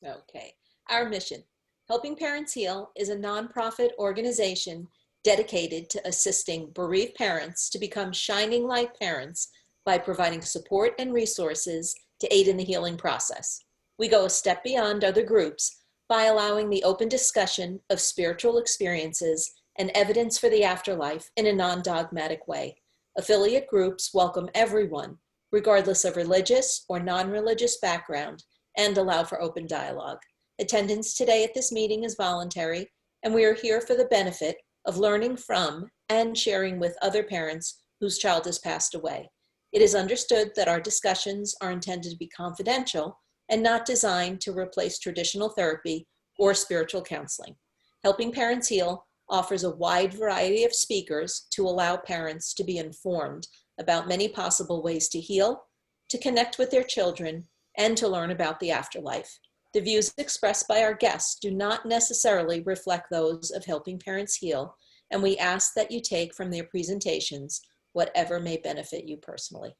Okay. Our mission, Helping Parents Heal, is a nonprofit organization dedicated to assisting bereaved parents to become shining light parents by providing support and resources to aid in the healing process. We go a step beyond other groups by allowing the open discussion of spiritual experiences and evidence for the afterlife in a non-dogmatic way. Affiliate groups welcome everyone, regardless of religious or non-religious background, and allow for open dialogue. Attendance today at this meeting is voluntary, and we are here for the benefit of learning from and sharing with other parents whose child has passed away. It is understood that our discussions are intended to be confidential and not designed to replace traditional therapy or spiritual counseling. Helping Parents Heal offers a wide variety of speakers to allow parents to be informed about many possible ways to heal, to connect with their children, and to learn about the afterlife. The views expressed by our guests do not necessarily reflect those of Helping Parents Heal, and we ask that you take from their presentations whatever may benefit you personally.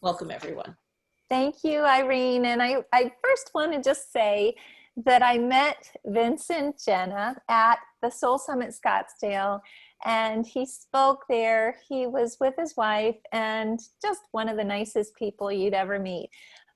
Welcome, everyone. Thank you, Irene. And I first want to just say that I met Vincent Genna at the Soul Summit Scottsdale, and he spoke there. He was with his wife and just one of the nicest people you'd ever meet.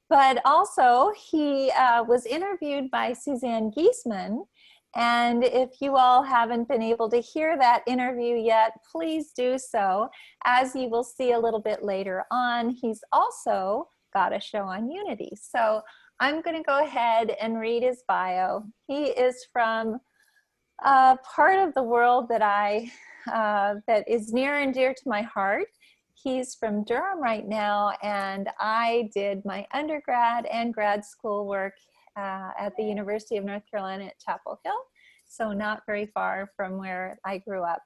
But also he was interviewed by Suzanne Giesman. And if you all haven't been able to hear that interview yet, please do so. As you will see a little bit later on, he's also got a show on Unity. So I'm going to go ahead and read his bio. He is from a part of the world that that is near and dear to my heart. He's from Durham right now, and I did my undergrad and grad school work at the University of North Carolina at Chapel Hill, so not very far from where I grew up.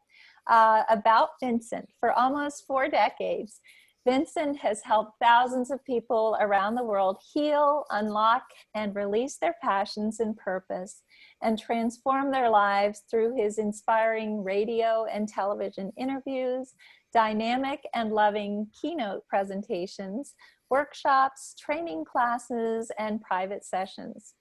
About Vincent, for almost 4 decades, Vincent has helped thousands of people around the world heal, unlock, and release their passions and purpose, and transform their lives through his inspiring radio and television interviews, dynamic and loving keynote presentations, workshops, training classes, and private sessions.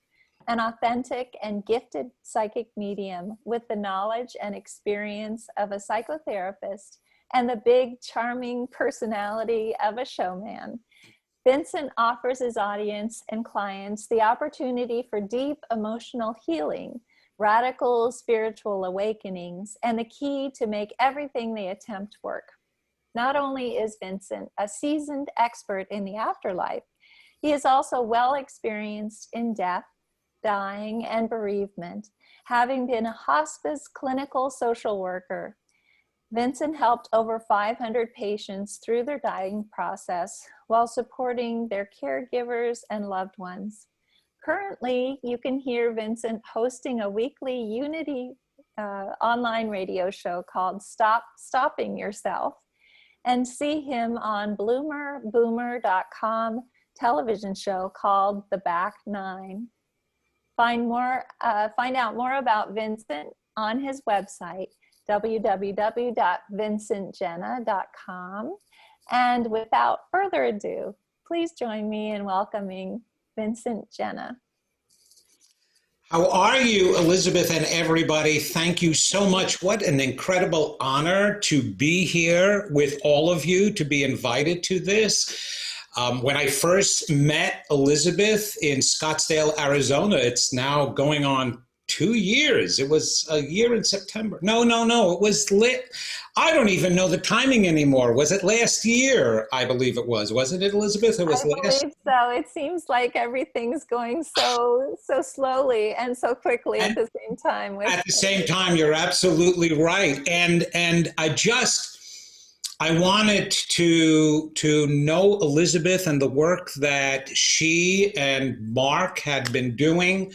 An authentic and gifted psychic medium with the knowledge and experience of a psychotherapist and the big, charming personality of a showman, Vincent offers his audience and clients the opportunity for deep emotional healing, radical spiritual awakenings, and the key to make everything they attempt work. Not only is Vincent a seasoned expert in the afterlife, he is also well experienced in death, dying, and bereavement, having been a hospice clinical social worker. Vincent helped over 500 patients through their dying process while supporting their caregivers and loved ones. Currently, you can hear Vincent hosting a weekly Unity online radio show called Stopping Yourself, and see him on bloomerboomer.com television show called The Back Nine. Find out more about Vincent on his website, www.vincentgenna.com. And without further ado, please join me in welcoming Vincent Genna. How are you, Elizabeth, and everybody? Thank you so much. What an incredible honor to be here with all of you, to be invited to this. When I first met Elizabeth in Scottsdale, Arizona, it's now going on 2 years. It was a year in September. No. It was lit. I don't even know the timing anymore. Was it last year? I believe it was. Wasn't it, Elizabeth? It was I believe so. It seems like everything's going so slowly and so quickly at the same time. At the same time, you're absolutely right. And I wanted to know Elizabeth and the work that she and Mark had been doing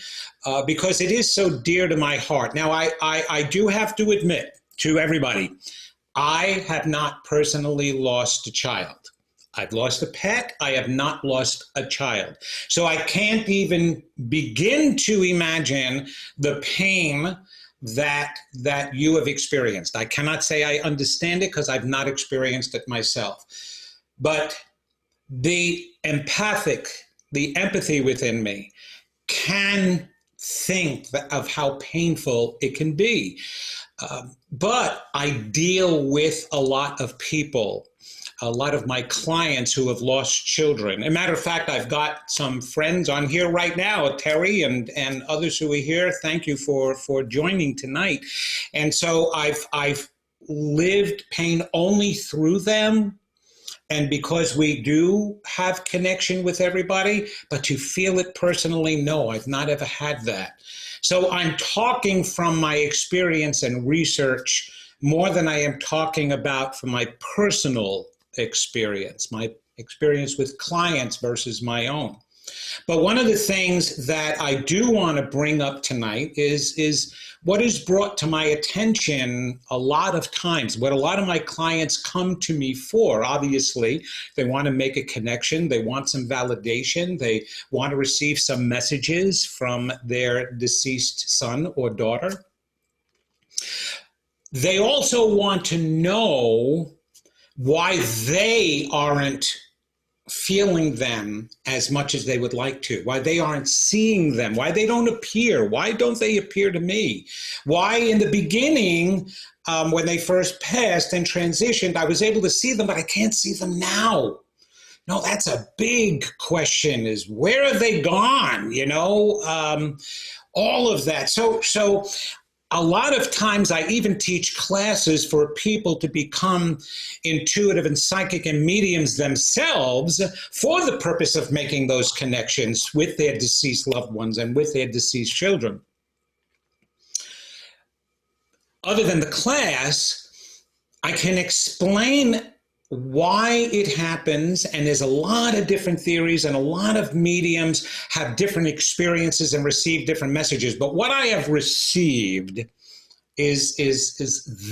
because it is so dear to my heart. Now, I do have to admit to everybody, I have not personally lost a child. I've lost a pet. I have not lost a child. So I can't even begin to imagine the pain that you have experienced. I cannot say I understand it because I've not experienced it myself. But the empathy within me can think of how painful it can be. But I deal with a lot of people, a lot of my clients who have lost children. As a matter of fact, I've got some friends on here right now, Terry and others who are here. Thank you for joining tonight. And so I've lived pain only through them. And because we do have connection with everybody, but to feel it personally, no, I've not ever had that. So I'm talking from my experience and research more than I am talking about from my personal experience, my experience with clients versus my own. But one of the things that I do want to bring up tonight is what is brought to my attention a lot of times, what a lot of my clients come to me for. Obviously, they want to make a connection, they want some validation, they want to receive some messages from their deceased son or daughter. They also want to know why they aren't feeling them as much as they would like to, why they aren't seeing them, why they don't appear, why don't they appear to me? Why in the beginning, when they first passed and transitioned, I was able to see them, but I can't see them now. No, that's a big question, is where have they gone? You know, all of that. So a lot of times I even teach classes for people to become intuitive and psychic and mediums themselves for the purpose of making those connections with their deceased loved ones and with their deceased children. Other than the class, I can explain why it happens, and there's a lot of different theories and a lot of mediums have different experiences and receive different messages. But what I have received is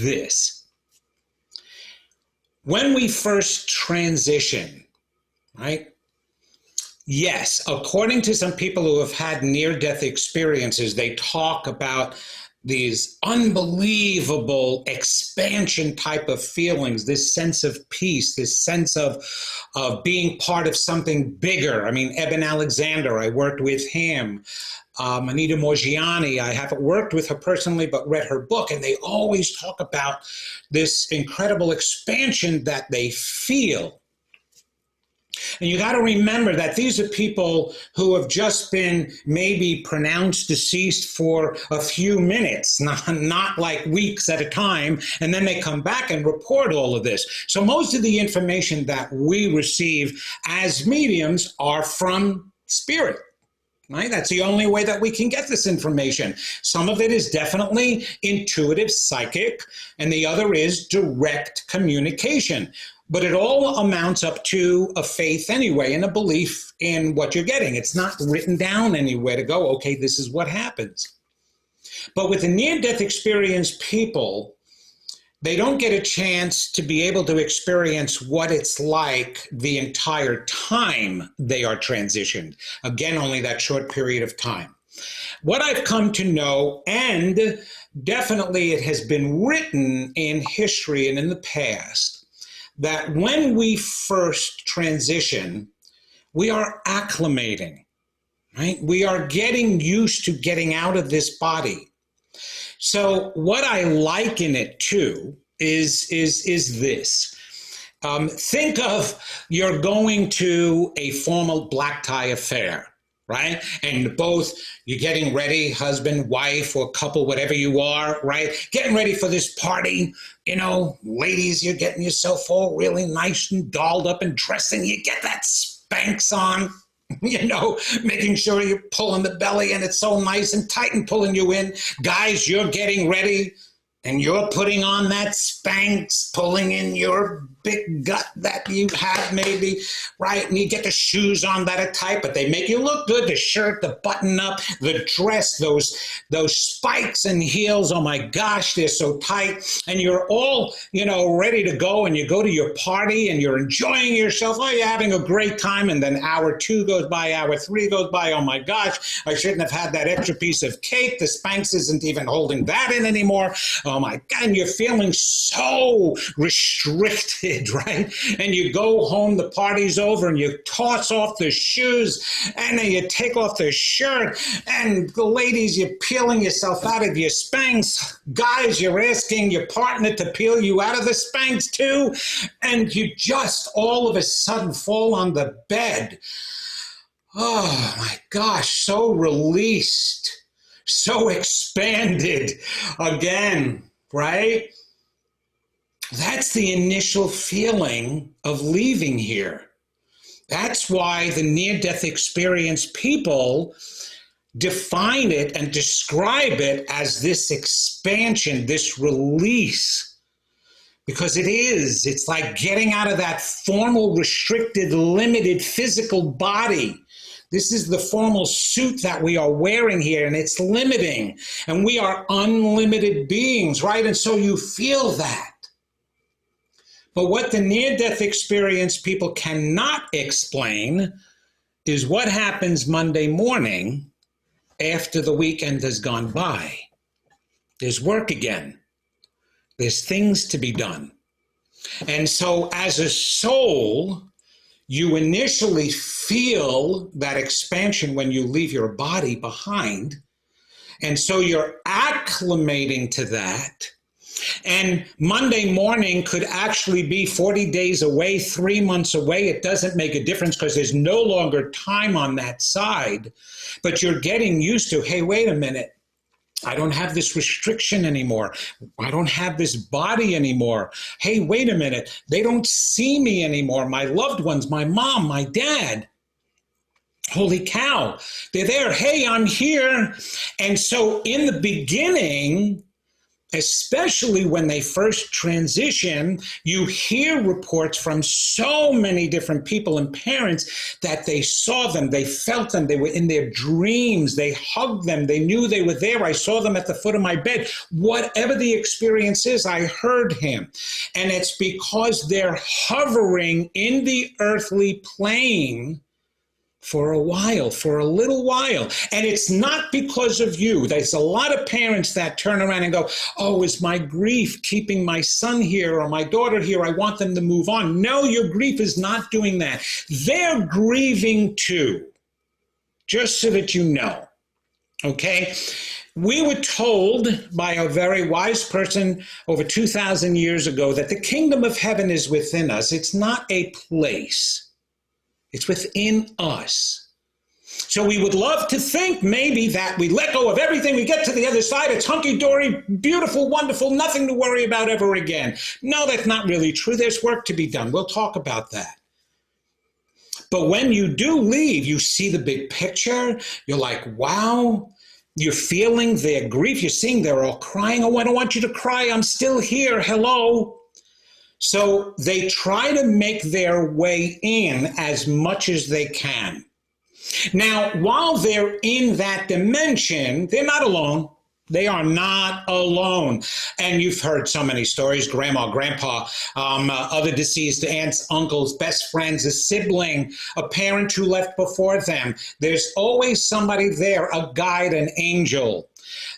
this. When we first transition, right? Yes, according to some people who have had near-death experiences, they talk about these unbelievable expansion type of feelings, this sense of peace, this sense of being part of something bigger. I mean, Eben Alexander, I worked with him. Anita Morgiani, I haven't worked with her personally, but read her book, and they always talk about this incredible expansion that they feel. And you got to remember that these are people who have just been maybe pronounced deceased for a few minutes, not like weeks at a time, and then they come back and report all of this. So most of the information that we receive as mediums are from spirit. Right? That's the only way that we can get this information. Some of it is definitely intuitive, psychic, and the other is direct communication. But it all amounts up to a faith anyway and a belief in what you're getting. It's not written down anywhere to go, okay, this is what happens. But with the near-death experience people, they don't get a chance to be able to experience what it's like the entire time they are transitioned. Again, only that short period of time. What I've come to know, and definitely it has been written in history and in the past, that when we first transition, we are acclimating, right? We are getting used to getting out of this body. So what I liken it to is this. Think of you're going to a formal black tie affair, right? And both you're getting ready, husband, wife, or couple, whatever you are, right? Getting ready for this party. You know, ladies, you're getting yourself all really nice and dolled up and dressing. You get that Spanx on, you know, making sure you're pulling the belly and it's so nice and tight and pulling you in. Guys, you're getting ready and you're putting on that Spanx, pulling in your big gut that you have maybe, right? And you get the shoes on that are tight, but they make you look good. The shirt, the button up, the dress, those spikes and heels, oh my gosh, they're so tight. And you're all, you know, ready to go, and you go to your party and you're enjoying yourself. Oh, you're having a great time. And then hour 2 goes by, hour 3 goes by. Oh my gosh, I shouldn't have had that extra piece of cake. The Spanx isn't even holding that in anymore. Oh my God, and you're feeling so restricted kid, right? And you go home, the party's over, and you toss off the shoes, and then you take off the shirt, and the ladies, you're peeling yourself out of your Spanx. Guys, you're asking your partner to peel you out of the Spanx too, and you just all of a sudden fall on the bed. Oh my gosh, so released, so expanded again, right? That's the initial feeling of leaving here. That's why the near-death experience people define it and describe it as this expansion, this release. Because it is. It's like getting out of that formal, restricted, limited physical body. This is the formal suit that we are wearing here, and it's limiting. And we are unlimited beings, right? And so you feel that. But what the near-death experience people cannot explain is what happens Monday morning after the weekend has gone by. There's work again. There's things to be done. And so as a soul, you initially feel that expansion when you leave your body behind. And so you're acclimating to that. And Monday morning could actually be 40 days away, 3 months away. It doesn't make a difference because there's no longer time on that side. But you're getting used to, hey, wait a minute. I don't have this restriction anymore. I don't have this body anymore. Hey, wait a minute. They don't see me anymore. My loved ones, my mom, my dad. Holy cow. They're there. Hey, I'm here. And so in the beginning, especially when they first transition, you hear reports from so many different people and parents that they saw them, they felt them, they were in their dreams, they hugged them, they knew they were there. I saw them at the foot of my bed. Whatever the experience is, I heard him. And it's because they're hovering in the earthly plane for a while, for a little while. And it's not because of you. There's a lot of parents that turn around and go, oh, is my grief keeping my son here or my daughter here? I want them to move on. No, your grief is not doing that. They're grieving too, just so that you know, okay? We were told by a very wise person over 2,000 years ago that the kingdom of heaven is within us. It's not a place. It's within us. So we would love to think maybe that we let go of everything, we get to the other side, it's hunky-dory, beautiful, wonderful, nothing to worry about ever again. No, that's not really true. There's work to be done. We'll talk about that. But when you do leave, you see the big picture. You're like, wow. You're feeling their grief. You're seeing they're all crying. Oh, I don't want you to cry. I'm still here. Hello. So they try to make their way in as much as they can. Now, while they're in that dimension, they're not alone. They are not alone. And you've heard so many stories, grandma, grandpa, other deceased aunts, uncles, best friends, a sibling, a parent who left before them. There's always somebody there, a guide, an angel,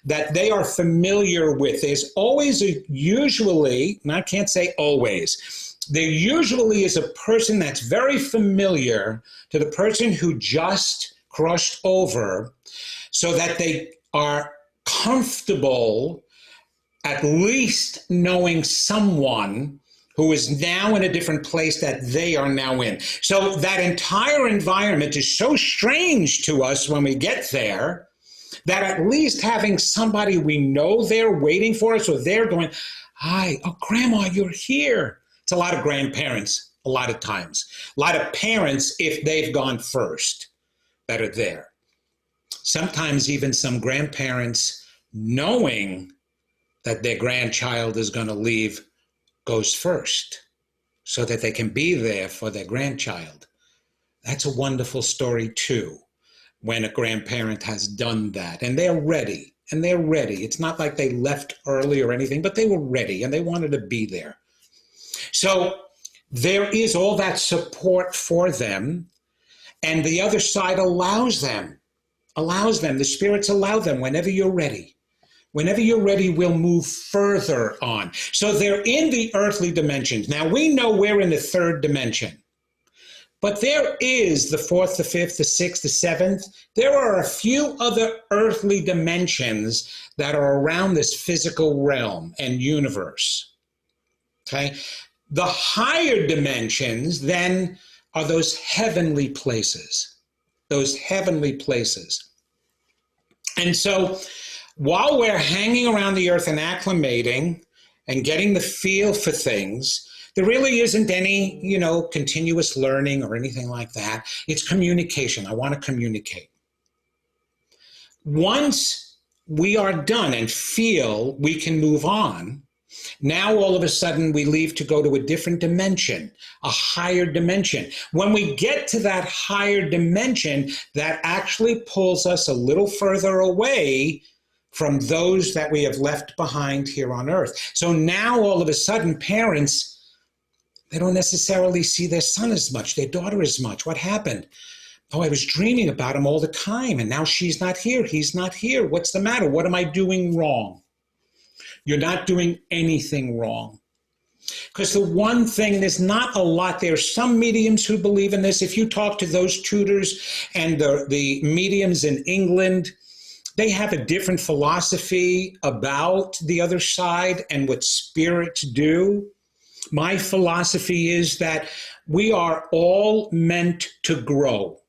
that they are familiar with. There's always usually, and I can't say always, there usually is a person that's very familiar to the person who just crossed over so that they are comfortable at least knowing someone who is now in a different place that they are now in. So that entire environment is so strange to us when we get there that at least having somebody we know there waiting for us, or they're going, hi, oh, grandma, you're here. It's a lot of grandparents, a lot of times. A lot of parents, if they've gone first, that are there. Sometimes even some grandparents, knowing that their grandchild is going to leave, goes first so that they can be there for their grandchild. That's a wonderful story too, when a grandparent has done that and they're ready, It's not like they left early or anything, but they were ready and they wanted to be there. So there is all that support for them, and the other side allows them, the spirits allow them whenever you're ready. Whenever you're ready, we'll move further on. So they're in the earthly dimensions. Now we know we're in the third dimension. But there is the fourth, the fifth, the sixth, the seventh. There are a few other earthly dimensions that are around this physical realm and universe. Okay? The higher dimensions then are those heavenly places. Those heavenly places. And so while we're hanging around the earth and acclimating and getting the feel for things, there really isn't any, continuous learning or anything like that. It's communication. I want to communicate. Once we are done and feel we can move on, now all of a sudden we leave to go to a different dimension, a higher dimension. When we get to that higher dimension, that actually pulls us a little further away from those that we have left behind here on earth. So now all of a sudden parents, they don't necessarily see their son as much, their daughter as much. What happened? Oh, I was dreaming about him all the time, and now she's not here. He's not here. What's the matter? What am I doing wrong? You're not doing anything wrong. Because the one thing, there's not a lot. There are some mediums who believe in this. If you talk to those tutors and the mediums in England, they have a different philosophy about the other side and what spirits do. My philosophy is that we are all meant to grow.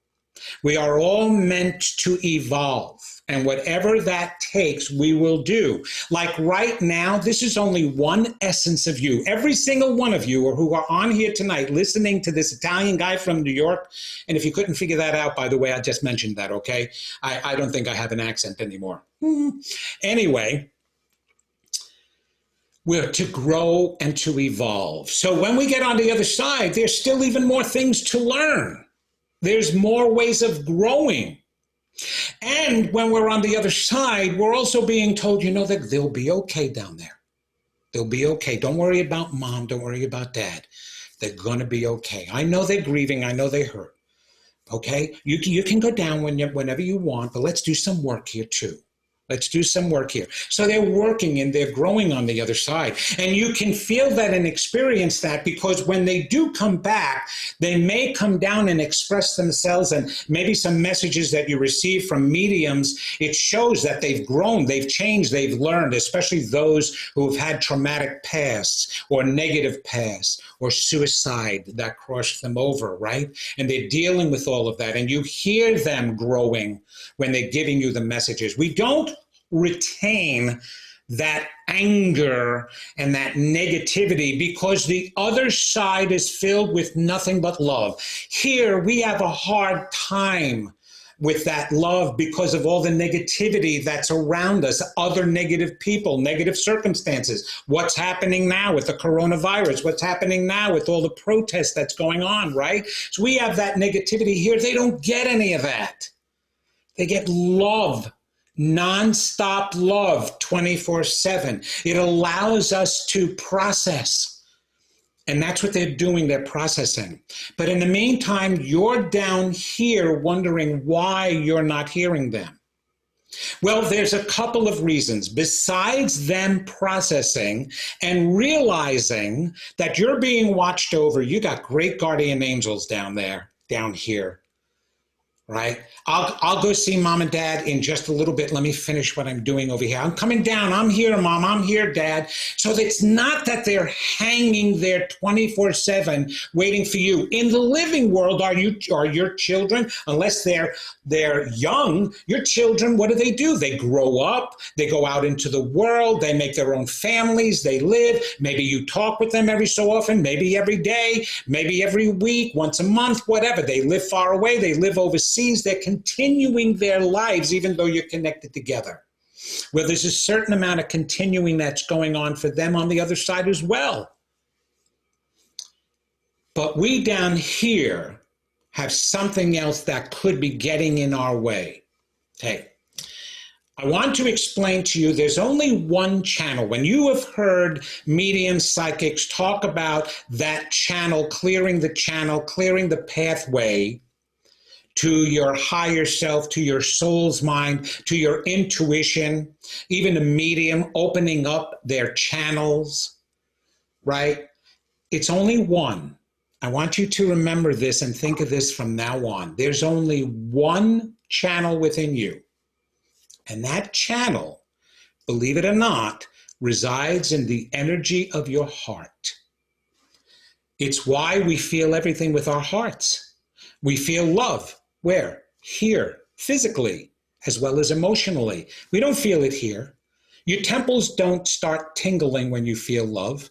We are all meant to evolve. And whatever that takes, we will do. Like right now, this is only one essence of you. Every single one of you who are on here tonight listening to this Italian guy from New York. And if you couldn't figure that out, by the way, I just mentioned that, okay? I don't think I have an accent anymore. Anyway. We're to grow and to evolve. So when we get on the other side, there's still even more things to learn. There's more ways of growing. And when we're on the other side, we're also being told, that they'll be okay down there. They'll be okay. Don't worry about mom. Don't worry about dad. They're going to be okay. I know they're grieving. I know they hurt. Okay? You can go down whenever you want, but let's do some work here too. Let's do some work here. So they're working and they're growing on the other side. And you can feel that and experience that because when they do come back, they may come down and express themselves, and maybe some messages that you receive from mediums, it shows that they've grown, they've changed, they've learned, especially those who have had traumatic pasts or negative pasts or suicide that crossed them over, right? And they're dealing with all of that. And you hear them growing when they're giving you the messages. We don't retain that anger and that negativity because the other side is filled with nothing but love. Here we have a hard time with that love because of all the negativity that's around us, other negative people, negative circumstances. What's happening now with the coronavirus? What's happening now with all the protests that's going on, right? So we have that negativity here. They don't get any of that. They get love, nonstop love, 24/7. It allows us to process. And that's what they're doing, they're processing. But in the meantime, you're down here wondering why you're not hearing them. Well, there's a couple of reasons. Besides them processing and realizing that you're being watched over, you got great guardian angels down there, down here. Right? I'll go see mom and dad in just a little bit. Let me finish what I'm doing over here. I'm coming down. I'm here, mom. I'm here, dad. So it's not that they're hanging there 24/7 waiting for you. In the living world, are your children, unless they're young, your children, what do? They grow up. They go out into the world. They make their own families. They live. Maybe you talk with them every so often, maybe every day, maybe every week, once a month, whatever. They live far away. They live overseas. They're continuing their lives even though you're connected together. Well, there's a certain amount of continuing that's going on for them on the other side as well. But we down here have something else that could be getting in our way. Okay. I want to explain to you there's only one channel. When you have heard mediums, psychics talk about that channel, clearing the pathway to your higher self, to your soul's mind, to your intuition, even a medium opening up their channels, right? It's only one. I want you to remember this and think of this from now on. There's only one channel within you. And that channel, believe it or not, resides in the energy of your heart. It's why we feel everything with our hearts. We feel love. Where? Here, physically, as well as emotionally. We don't feel it here. Your temples don't start tingling when you feel love.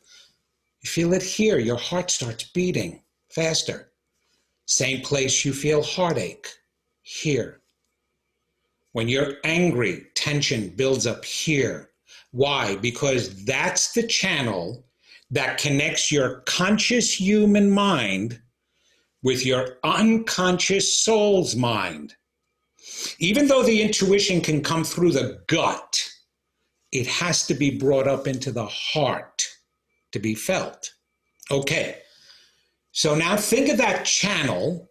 You feel it here. Your heart starts beating faster. Same place you feel heartache, here. When you're angry, tension builds up here. Why? Because that's the channel that connects your conscious human mind with your unconscious soul's mind. Even though the intuition can come through the gut, it has to be brought up into the heart to be felt. Okay, so now think of that channel,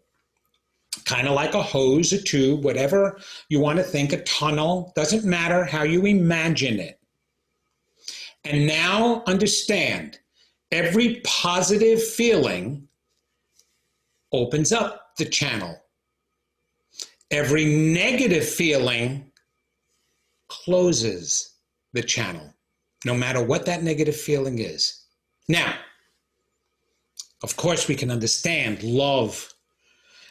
kind of like a hose, a tube, whatever you want to think, a tunnel, doesn't matter how you imagine it. And now understand, every positive feeling opens up the channel. Every negative feeling closes the channel, no matter what that negative feeling is. Now, of course, we can understand love,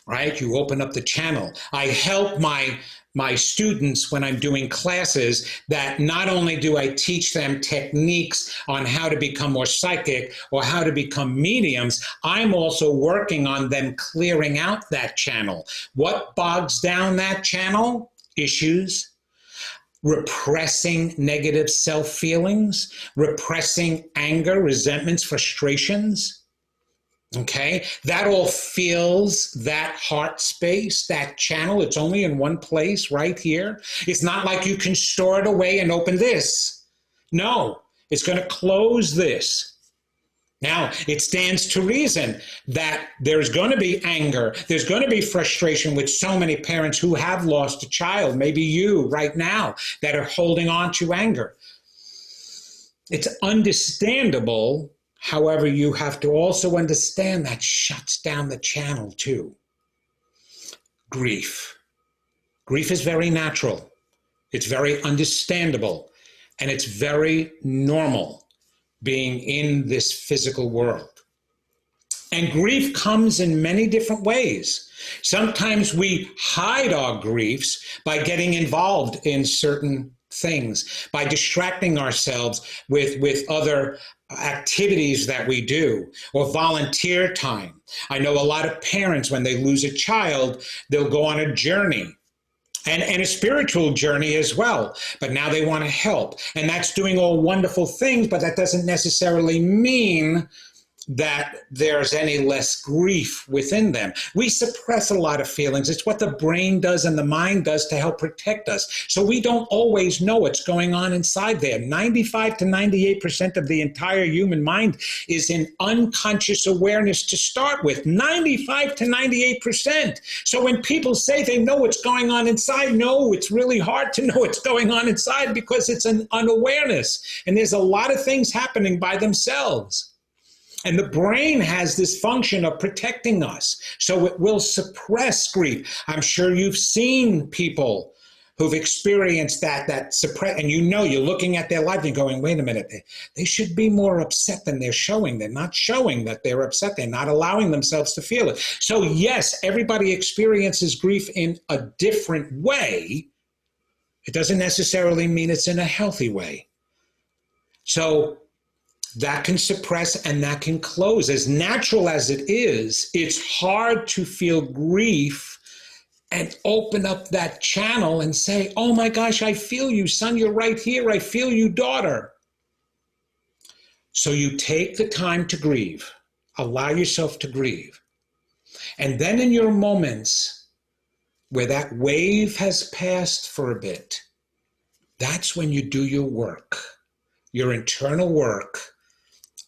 right? You open up the channel. I help my students when I'm doing classes that not only do I teach them techniques on how to become more psychic or how to become mediums, I'm also working on them clearing out that channel. What bogs down that channel? Issues, repressing negative self-feelings, repressing anger, resentments, frustrations. Okay, that all fills that heart space, that channel. It's only in one place right here. It's not like you can store it away and open this. No, it's going to close this. Now, it stands to reason that there's going to be anger. There's going to be frustration with so many parents who have lost a child, maybe you right now, that are holding on to anger. It's understandable. However, you have to also understand that shuts down the channel too. Grief. Grief is very natural. It's very understandable. And it's very normal being in this physical world. And grief comes in many different ways. Sometimes we hide our griefs by getting involved in certain things, by distracting ourselves with other activities that we do, or volunteer time. I know a lot of parents, when they lose a child, they'll go on a journey, and a spiritual journey as well. But now they want to help. And that's doing all wonderful things, but that doesn't necessarily mean that there's any less grief within them. We suppress a lot of feelings. It's what the brain does and the mind does to help protect us. So we don't always know what's going on inside there. 95 to 98% of the entire human mind is in unconscious awareness to start with. 95 to 98%. So when people say they know what's going on inside, no, it's really hard to know what's going on inside because it's an unawareness. And there's a lot of things happening by themselves. And the brain has this function of protecting us. So it will suppress grief. I'm sure you've seen people who've experienced that suppress, and you're looking at their life and you're going, wait a minute, they should be more upset than they're showing. They're not showing that they're upset. They're not allowing themselves to feel it. So yes, everybody experiences grief in a different way. It doesn't necessarily mean it's in a healthy way. So that can suppress and that can close. As natural as it is, it's hard to feel grief and open up that channel and say, oh my gosh, I feel you, son, you're right here. I feel you, daughter. So you take the time to grieve. Allow yourself to grieve. And then in your moments where that wave has passed for a bit, that's when you do your work, your internal work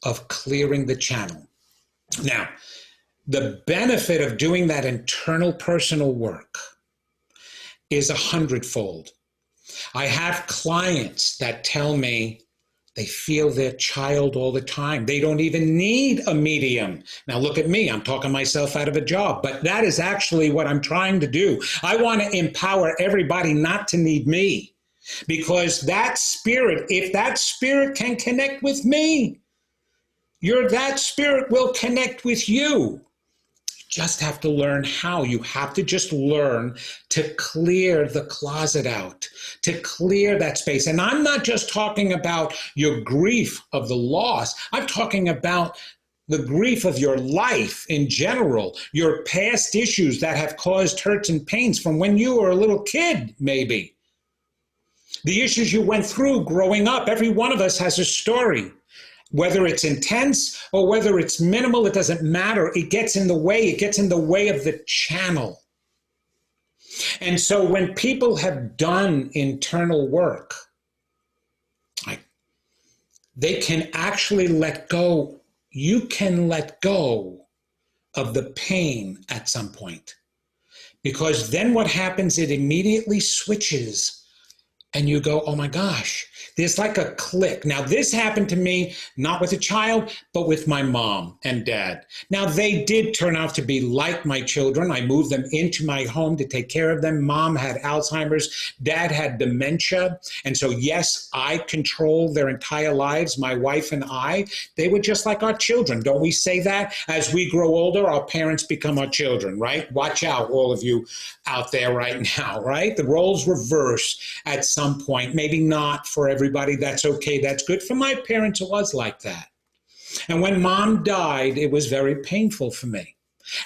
of clearing the channel. Now, the benefit of doing that internal personal work is 100-fold. I have clients that tell me they feel their child all the time. They don't even need a medium. Now look at me, I'm talking myself out of a job, but that is actually what I'm trying to do. I want to empower everybody not to need me, because that spirit, if that spirit can connect with me, that spirit will connect with you. Just have to learn how. You have to just learn to clear the closet out, to clear that space. And I'm not just talking about your grief of the loss. I'm talking about the grief of your life in general, your past issues that have caused hurts and pains from when you were a little kid, maybe. The issues you went through growing up. Every one of us has a story. Whether it's intense or whether it's minimal, it doesn't matter. It gets in the way. It gets in the way of the channel. And so when people have done internal work, they can actually let go. You can let go of the pain at some point. Because then what happens, it immediately switches. And you go, oh my gosh, there's like a click. Now, this happened to me, not with a child, but with my mom and dad. Now, they did turn out to be like my children. I moved them into my home to take care of them. Mom had Alzheimer's. Dad had dementia. And so, yes, I controlled their entire lives, my wife and I. They were just like our children. Don't we say that? As we grow older, our parents become our children, right? Watch out, all of you out there right now, right? The roles reverse at some point, maybe not for everybody. That's okay. That's good. For my parents, it was like that. And when mom died, it was very painful for me.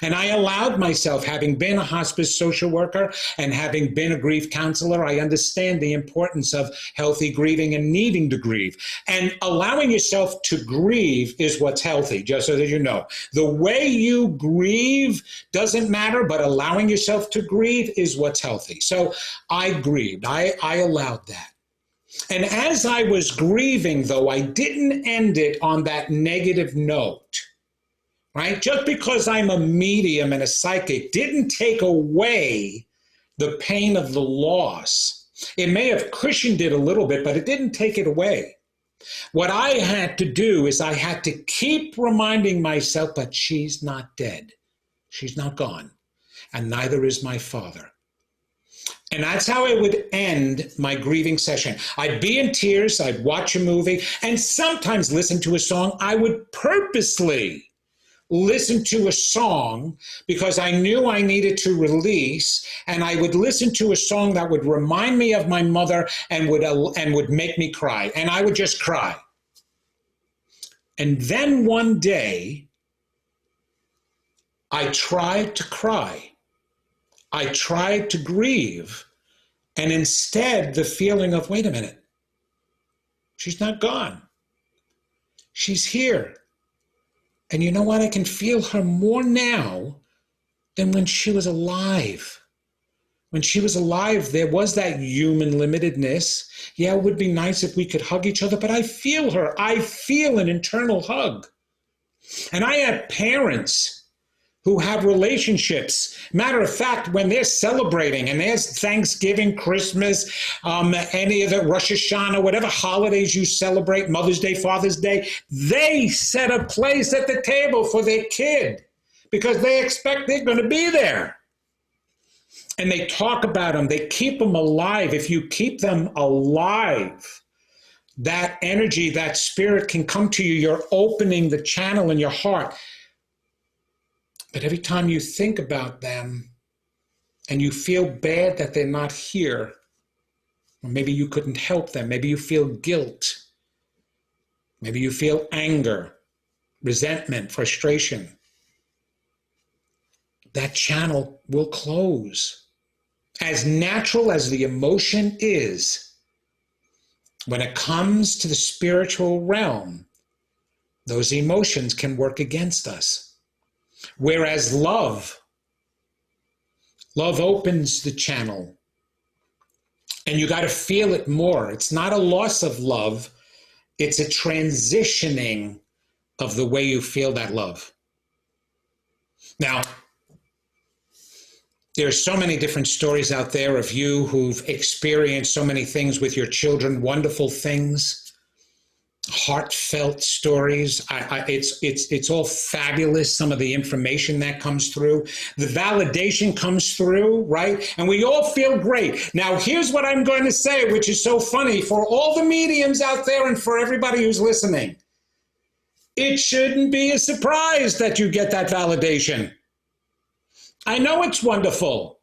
And I allowed myself, having been a hospice social worker and having been a grief counselor, I understand the importance of healthy grieving and needing to grieve. And allowing yourself to grieve is what's healthy, just so that you know. The way you grieve doesn't matter, but allowing yourself to grieve is what's healthy. So I grieved. I allowed that. And as I was grieving, though, I didn't end it on that negative note. Right? Just because I'm a medium and a psychic didn't take away the pain of the loss. It may have cushioned it a little bit, but it didn't take it away. What I had to do is I had to keep reminding myself, but she's not dead. She's not gone. And neither is my father. And that's how I would end my grieving session. I'd be in tears, I'd watch a movie, and sometimes listen to a song. I would purposely listen to a song because I knew I needed to release, and I would listen to a song that would remind me of my mother and would make me cry, and I would just cry. And then one day, I tried to cry. I tried to grieve, and instead the feeling of, wait a minute, she's not gone. She's here. And you know what? I can feel her more now than when she was alive. When she was alive, there was that human limitedness. Yeah, it would be nice if we could hug each other, but I feel her. I feel an internal hug. And I have parents who have relationships. Matter of fact, when they're celebrating, and there's Thanksgiving, Christmas, any of the Rosh Hashanah, whatever holidays you celebrate, Mother's Day, Father's Day, they set a place at the table for their kid because they expect they're going to be there. And they talk about them. They keep them alive. If you keep them alive, that energy, that spirit can come to you. You're opening the channel in your heart. But every time you think about them and you feel bad that they're not here, or maybe you couldn't help them, maybe you feel guilt, maybe you feel anger, resentment, frustration, that channel will close. As natural as the emotion is, when it comes to the spiritual realm, those emotions can work against us. Whereas love opens the channel, and you got to feel it more. It's not a loss of love. It's a transitioning of the way you feel that love. Now, there's so many different stories out there of you who've experienced so many things with your children, wonderful things, heartfelt stories. It's all fabulous, some of the information that comes through. The validation comes through, right? And we all feel great. Now, here's what I'm going to say, which is so funny for all the mediums out there and for everybody who's listening. It shouldn't be a surprise that you get that validation. I know it's wonderful,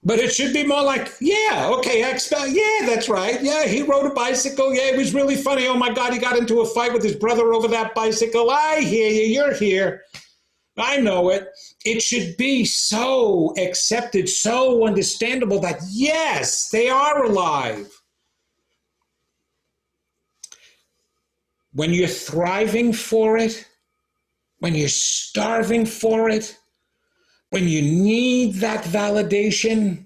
but it should be more like, yeah, okay, yeah, that's right. Yeah, he rode a bicycle. Yeah, it was really funny. Oh my God, he got into a fight with his brother over that bicycle. I hear you, you're here. I know it. It should be so accepted, so understandable that yes, they are alive. When you're thriving for it, when you're starving for it, when you need that validation,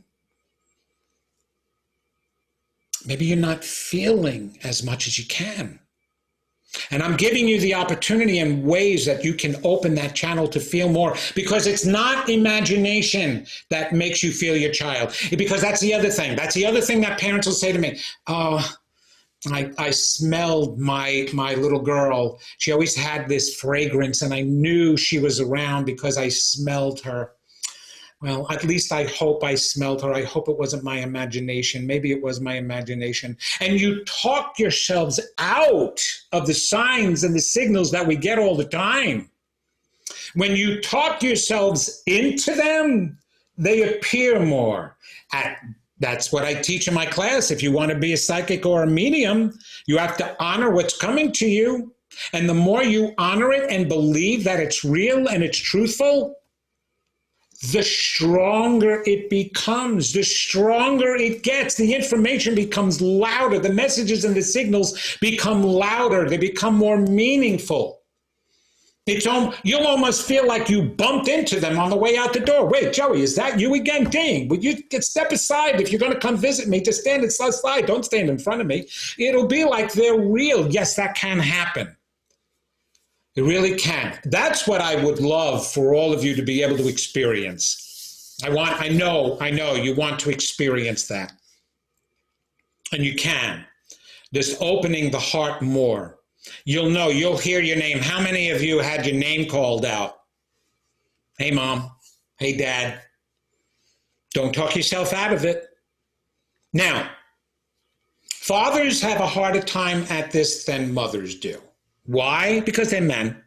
maybe you're not feeling as much as you can. And I'm giving you the opportunity and ways that you can open that channel to feel more, because it's not imagination that makes you feel your child. Because that's the other thing. That's the other thing that parents will say to me. Oh, I smelled my little girl. She always had this fragrance, and I knew she was around because I smelled her. Well, at least I hope I smelled her. I hope it wasn't my imagination. Maybe it was my imagination. And you talk yourselves out of the signs and the signals that we get all the time. When you talk yourselves into them, they appear more. That's what I teach in my class. If you want to be a psychic or a medium, you have to honor what's coming to you. And the more you honor it and believe that it's real and it's truthful, the stronger it becomes, the stronger it gets. The information becomes louder. The messages and the signals become louder. They become more meaningful. You'll almost feel like you bumped into them on the way out the door. Wait, Joey, is that you again? Dang, would you step aside if you're going to come visit me? Just stand aside. Don't stand in front of me. It'll be like they're real. Yes, that can happen. It really can. That's what I would love for all of you to be able to experience. I know you want to experience that. And you can. Just opening the heart more. You'll hear your name. How many of you had your name called out? Hey, Mom. Hey, Dad. Don't talk yourself out of it. Now, fathers have a harder time at this than mothers do. Why? Because they're men.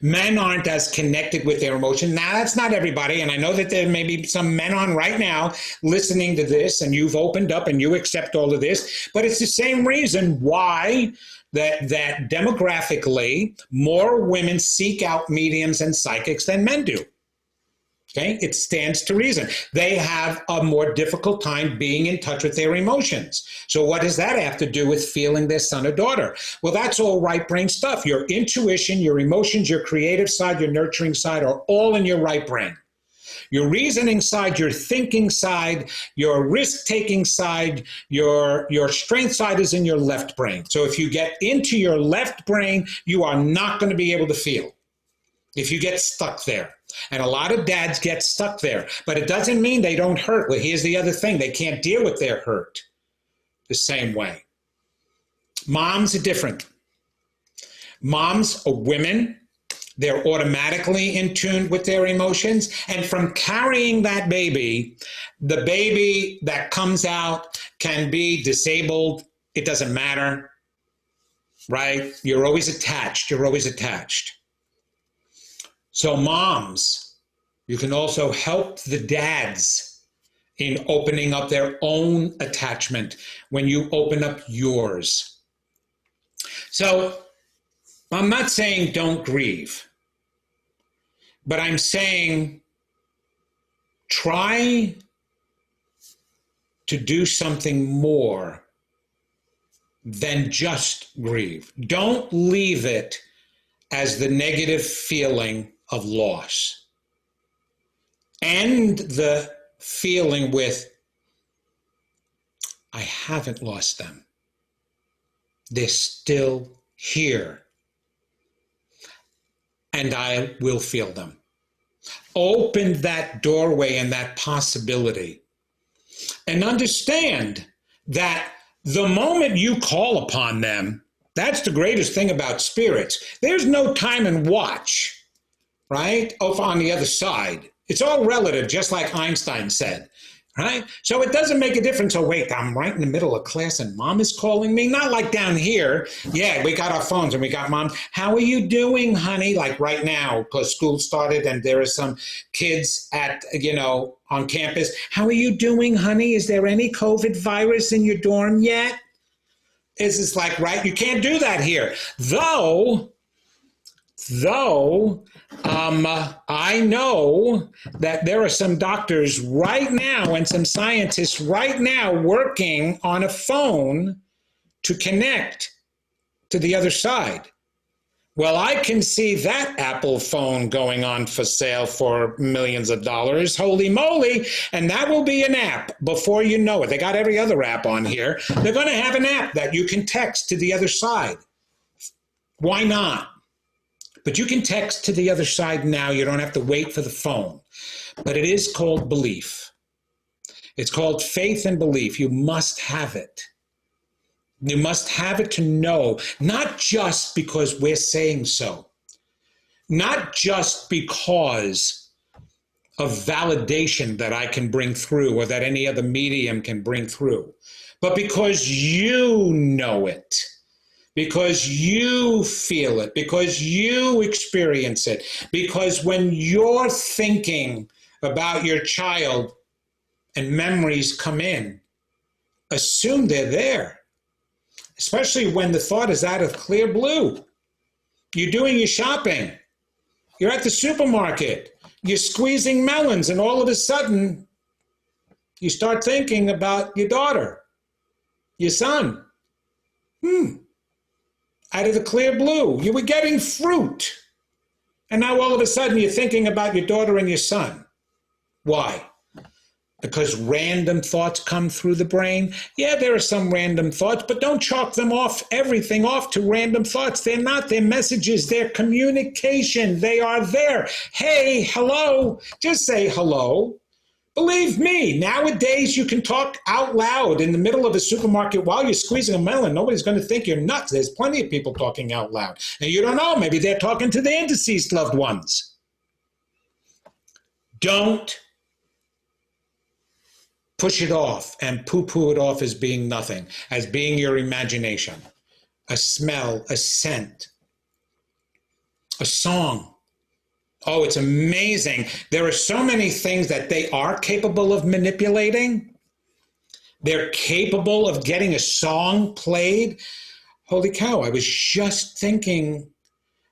Men aren't as connected with their emotion. Now, that's not everybody, and I know that there may be some men on right now listening to this, and you've opened up and you accept all of this, but it's the same reason why that demographically more women seek out mediums and psychics than men do. Okay, it stands to reason. They have a more difficult time being in touch with their emotions. So what does that have to do with feeling their son or daughter? Well, that's all right brain stuff. Your intuition, your emotions, your creative side, your nurturing side are all in your right brain. Your reasoning side, your thinking side, your risk-taking side, your strength side is in your left brain. So if you get into your left brain, you are not going to be able to feel if you get stuck there. And a lot of dads get stuck there, but it doesn't mean they don't hurt. Well, here's the other thing. They can't deal with their hurt the same way. Moms are different. Moms are women. They're automatically in tune with their emotions. And from carrying that baby, the baby that comes out can be disabled. It doesn't matter, right? You're always attached. You're always attached. So moms, you can also help the dads in opening up their own attachment when you open up yours. So I'm not saying don't grieve, but I'm saying try to do something more than just grieve. Don't leave it as the negative feeling of loss. End the feeling with, I haven't lost them. They're still here. And I will feel them. Open that doorway and that possibility. And understand that the moment you call upon them, that's the greatest thing about spirits. There's no time and watch, right? Over on the other side. It's all relative, just like Einstein said, right? So it doesn't make a difference. Oh, wait, I'm right in the middle of class and mom is calling me. Not like down here. Yeah, we got our phones and we got mom. How are you doing, honey? Like right now, because school started and there are some kids at, on campus. How are you doing, honey? Is there any COVID virus in your dorm yet? It's like, right? You can't do that here. Though, I know that there are some doctors right now and some scientists right now working on a phone to connect to the other side. Well, I can see that Apple phone going on for sale for millions of dollars. Holy moly. And that will be an app before you know it. They got every other app on here. They're going to have an app that you can text to the other side. Why not? But you can text to the other side now. You don't have to wait for the phone. But it is called belief. It's called faith and belief. You must have it. You must have it to know, not just because we're saying so, not just because of validation that I can bring through or that any other medium can bring through, but because you know it, because you feel it, because you experience it, because when you're thinking about your child and memories come in, assume they're there. Especially when the thought is out of clear blue. You're doing your shopping. You're at the supermarket. You're squeezing melons, and all of a sudden, you start thinking about your daughter, your son. Out of the clear blue. You were getting fruit. And now all of a sudden, you're thinking about your daughter and your son. Why? Because random thoughts come through the brain? Yeah, there are some random thoughts, but don't chalk everything off to random thoughts. They're not. They're messages. They're communication. They are there. Hey, hello. Just say hello. Believe me, nowadays you can talk out loud in the middle of a supermarket while you're squeezing a melon. Nobody's going to think you're nuts. There's plenty of people talking out loud. And you don't know. Maybe they're talking to their deceased loved ones. Don't push it off and poo-poo it off as being nothing, as being your imagination, a smell, a scent, a song. Oh, it's amazing. There are so many things that they are capable of manipulating. They're capable of getting a song played. Holy cow, I was just thinking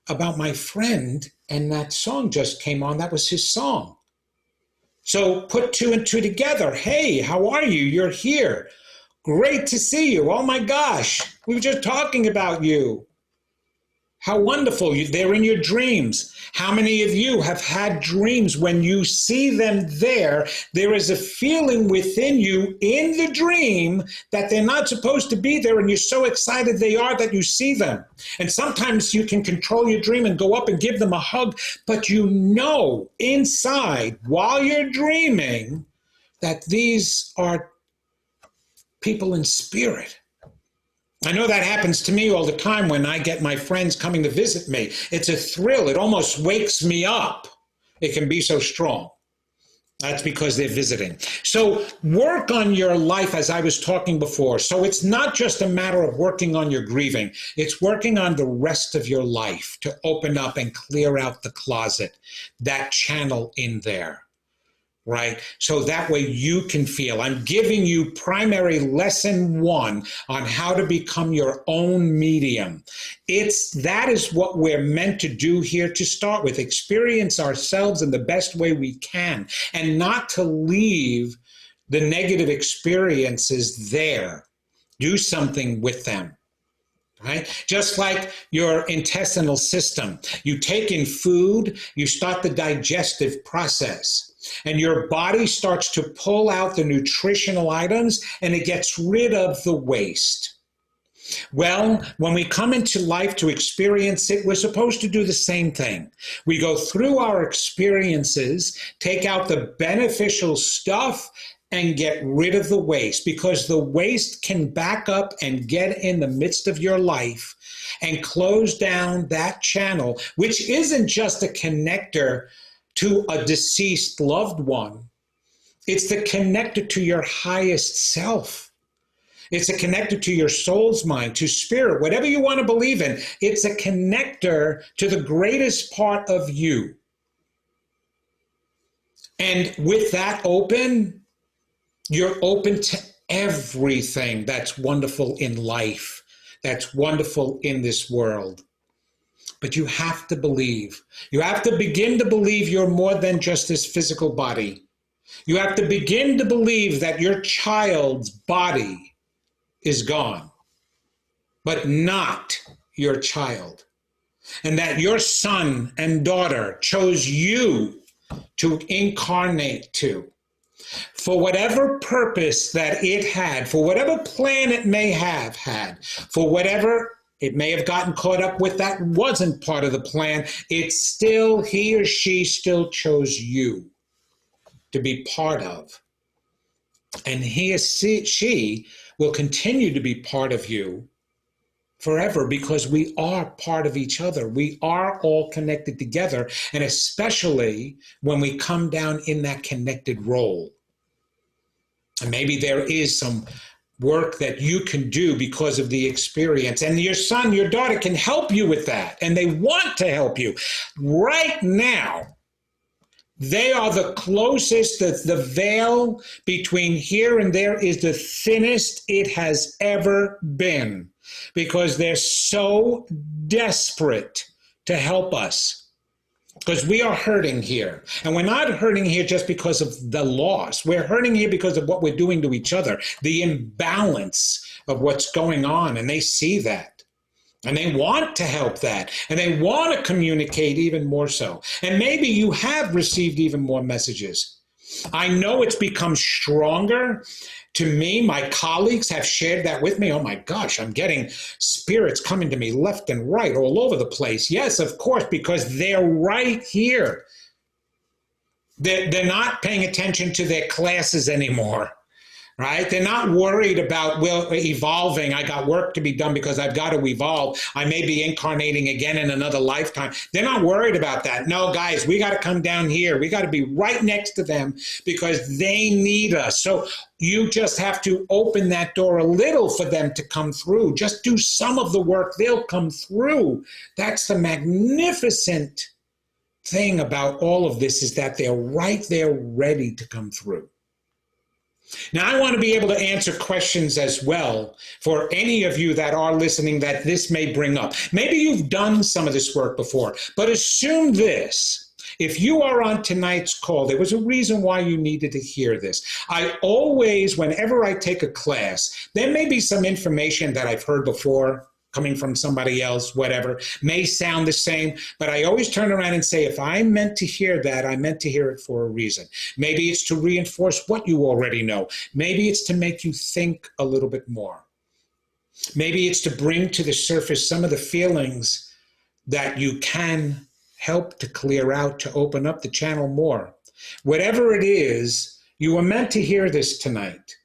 about my friend and that song just came on. That was his song. So put two and two together. Hey, how are you? You're here. Great to see you. Oh my gosh, we were just talking about you. How wonderful. They're in your dreams. How many of you have had dreams when you see them there? There is a feeling within you in the dream that they're not supposed to be there, and you're so excited they are that you see them. And sometimes you can control your dream and go up and give them a hug, but you know inside while you're dreaming that these are people in spirit. I know that happens to me all the time when I get my friends coming to visit me. It's a thrill. It almost wakes me up. It can be so strong. That's because they're visiting. So work on your life as I was talking before. So it's not just a matter of working on your grieving. It's working on the rest of your life to open up and clear out the closet, that channel in there. Right? So that way you can feel. I'm giving you primary lesson 1 on how to become your own medium. That is what we're meant to do here to start with. Experience ourselves in the best way we can and not to leave the negative experiences there. Do something with them. Right? Just like your intestinal system. You take in food, you start the digestive process. And your body starts to pull out the nutritional items and it gets rid of the waste. Well, when we come into life to experience it, we're supposed to do the same thing. We go through our experiences, take out the beneficial stuff, and get rid of the waste, because the waste can back up and get in the midst of your life and close down that channel, which isn't just a connector to a deceased loved one. It's the connector to your highest self. It's a connector to your soul's mind, to spirit, whatever you want to believe in. It's a connector to the greatest part of you. And with that open, you're open to everything that's wonderful in life, that's wonderful in this world. But you have to believe. You have to begin to believe you're more than just this physical body. You have to begin to believe that your child's body is gone, but not your child. And that your son and daughter chose you to incarnate to. For whatever purpose that it had, for whatever plan it may have had, for whatever it may have gotten caught up with that wasn't part of the plan, it's still, he or she still chose you to be part of. And he or she will continue to be part of you forever, because we are part of each other. We are all connected together, and especially when we come down in that connected role. And maybe there is some work that you can do because of the experience. And your son, your daughter can help you with that. And they want to help you. Right now, they are the closest, the veil between here and there is the thinnest it has ever been, because they're so desperate to help us. Because we are hurting here. And we're not hurting here just because of the loss. We're hurting here because of what we're doing to each other, the imbalance of what's going on. And they see that. And they want to help that. And they want to communicate even more so. And maybe you have received even more messages. I know it's become stronger. To me, my colleagues have shared that with me. Oh my gosh, I'm getting spirits coming to me left and right, all over the place. Yes, of course, because they're right here. They're not paying attention to their classes anymore, right? They're not worried about, well, evolving. I got work to be done because I've got to evolve. I may be incarnating again in another lifetime. They're not worried about that. No, guys, we got to come down here. We got to be right next to them because they need us. So you just have to open that door a little for them to come through. Just do some of the work. They'll come through. That's the magnificent thing about all of this, is that they're right there ready to come through. Now, I want to be able to answer questions as well for any of you that are listening that this may bring up. Maybe you've done some of this work before, but assume this. If you are on tonight's call, there was a reason why you needed to hear this. I always, whenever I take a class, there may be some information that I've heard before, coming from somebody else, whatever, may sound the same, but I always turn around and say, if I meant to hear that, I meant to hear it for a reason. Maybe it's to reinforce what you already know. Maybe it's to make you think a little bit more. Maybe it's to bring to the surface some of the feelings that you can help to clear out, to open up the channel more. Whatever it is, you were meant to hear this tonight.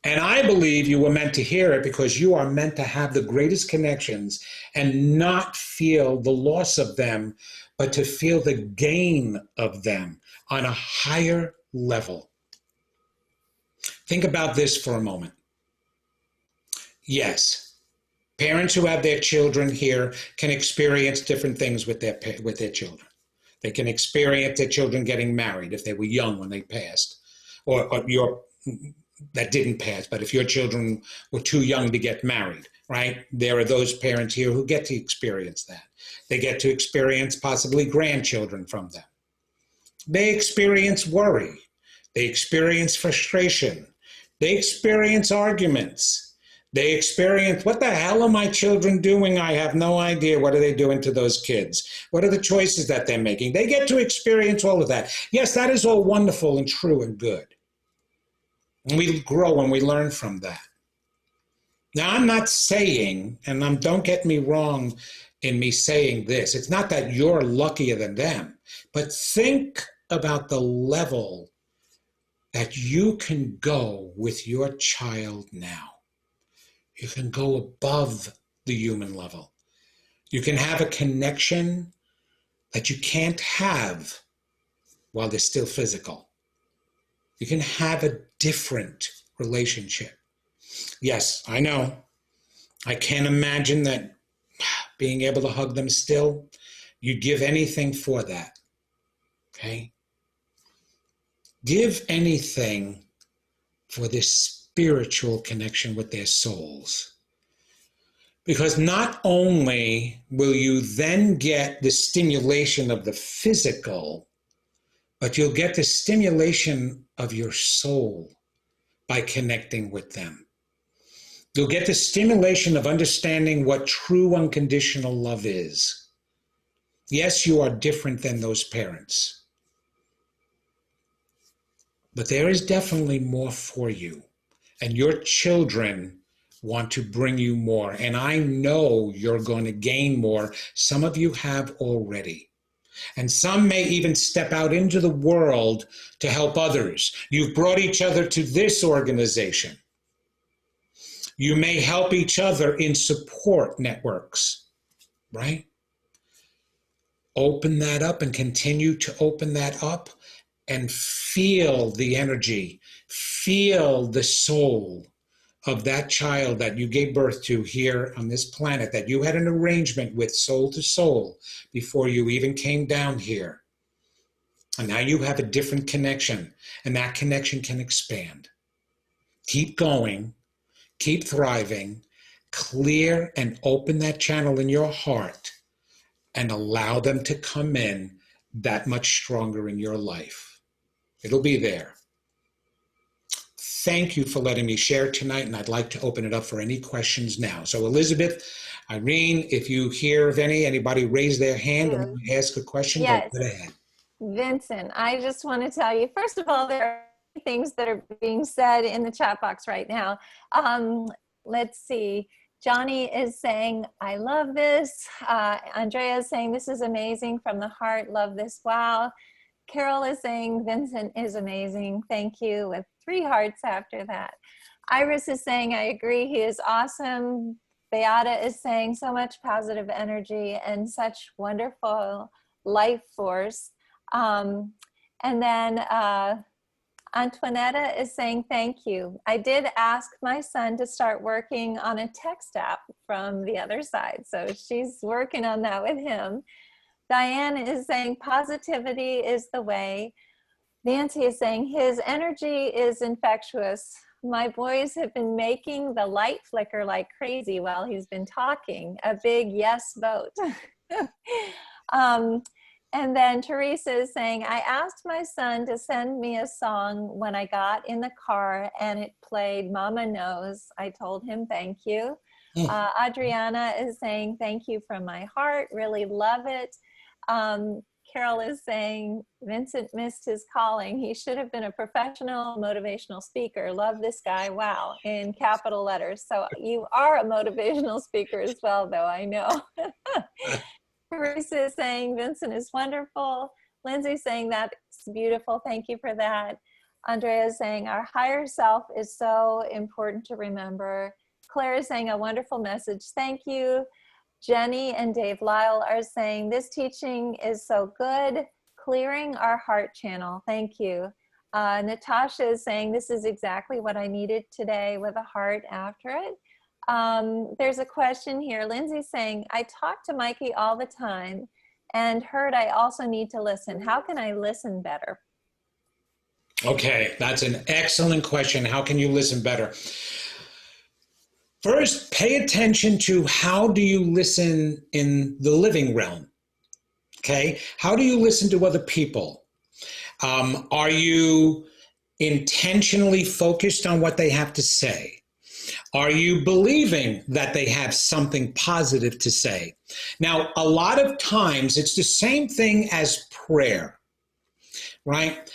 And I believe you were meant to hear it because you are meant to have the greatest connections and not feel the loss of them, but to feel the gain of them on a higher level. Think about this for a moment. Yes, parents who have their children here can experience different things with their children. They can experience their children getting married if they were young when they passed, or your that didn't pass, but if your children were too young to get married, right? There are those parents here who get to experience that. They get to experience possibly grandchildren from them. They experience worry. They experience frustration. They experience arguments. They experience, what the hell are my children doing? I have no idea. What are they doing to those kids? What are the choices that they're making? They get to experience all of that. Yes, that is all wonderful and true and good. And we grow and we learn from that. Now, I'm not saying, and don't get me wrong in me saying this, it's not that you're luckier than them, but think about the level that you can go with your child now. You can go above the human level. You can have a connection that you can't have while they're still physical. You can have a different relationship. Yes, I know. I can't imagine that being able to hug them still. You'd give anything for that. Okay? Give anything for this spiritual connection with their souls. Because not only will you then get the stimulation of the physical, but you'll get the stimulation of your soul by connecting with them. You'll get the stimulation of understanding what true unconditional love is. Yes, you are different than those parents, but there is definitely more for you, and your children want to bring you more, and I know you're going to gain more. Some of you have already. And some may even step out into the world to help others. You've brought each other to this organization. You may help each other in support networks, right? Open that up and continue to open that up and feel the energy, feel the soul of that child that you gave birth to here on this planet, that you had an arrangement with soul to soul before you even came down here. And now you have a different connection, and that connection can expand. Keep going, keep thriving, clear and open that channel in your heart and allow them to come in that much stronger in your life. It'll be there. Thank you for letting me share tonight, and I'd like to open it up for any questions now. So Elizabeth, Irene, if you hear of anybody raise their hand and ask a question, Yes. go ahead. Vincent, I just want to tell you, first of all, there are things that are being said in the chat box right now. Let's see. Johnny is saying, I love this. Andrea is saying, this is amazing from the heart. Love this. Wow. Carol is saying, Vincent is amazing. Thank you, with 3 hearts after that. Iris is saying, I agree. He is awesome. Beata is saying, so much positive energy and such wonderful life force. And then Antoinetta is saying, thank you. I did ask my son to start working on a text app from the other side. So she's working on that with him. Diane is saying, positivity is the way. Nancy is saying, his energy is infectious. My boys have been making the light flicker like crazy while he's been talking. A big yes vote. And then Teresa is saying, I asked my son to send me a song when I got in the car and it played Mama Knows. I told him thank you. Adriana is saying, thank you from my heart. Really love it. Carol is saying, Vincent missed his calling. He should have been a professional motivational speaker. Love this guy. Wow. In capital letters. So you are a motivational speaker as well, though, I know. Teresa is saying, Vincent is wonderful. Lindsay is saying, that's beautiful. Thank you for that. Andrea is saying, our higher self is so important to remember. Claire is saying, a wonderful message. Thank you. Jenny and Dave Lyle are saying, this teaching is so good, clearing our heart channel. Thank you. Natasha is saying, this is exactly what I needed today, with a heart after it. There's a question here. Lindsay's saying, I talk to Mikey all the time and heard I also need to listen. How can I listen better? Okay, that's an excellent question. How can you listen better? First, pay attention to how do you listen in the living realm, okay? How do you listen to other people? Are you intentionally focused on what they have to say? Are you believing that they have something positive to say? Now, a lot of times it's the same thing as prayer, right?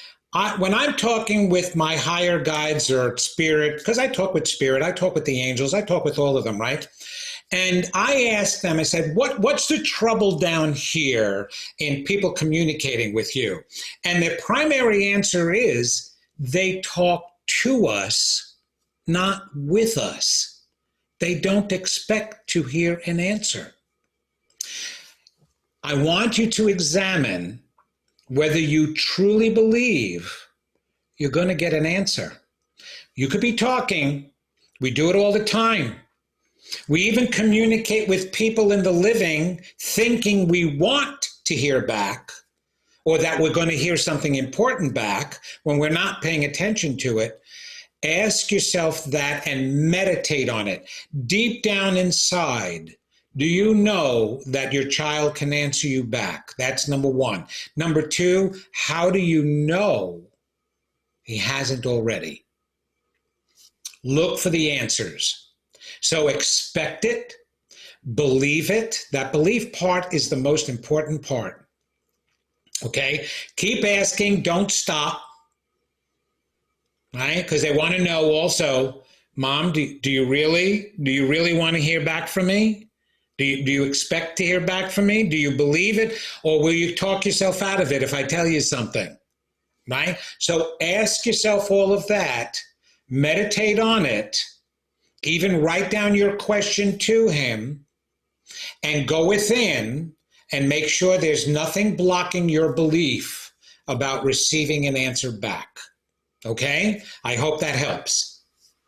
when I'm talking with my higher guides or spirit, because I talk with spirit, I talk with the angels, I talk with all of them, right? And I asked them, I said, what's the trouble down here in people communicating with you? And their primary answer is they talk to us, not with us. They don't expect to hear an answer. I want you to examine whether you truly believe you're going to get an answer. You could be talking. We do it all the time. We even communicate with people in the living thinking we want to hear back or that we're going to hear something important back when we're not paying attention to it. Ask yourself that and meditate on it. Deep down inside, do you know that your child can answer you back? That's number one. Number two, how do you know he hasn't already? Look for the answers. So expect it, believe it. That belief part is the most important part. Okay? Keep asking, don't stop. Right? Because they want to know also, Mom, do you really want to hear back from me? Do you expect to hear back from me? Do you believe it? Or will you talk yourself out of it if I tell you something? Right? So ask yourself all of that, meditate on it, even write down your question to him, and go within and make sure there's nothing blocking your belief about receiving an answer back. Okay? I hope that helps.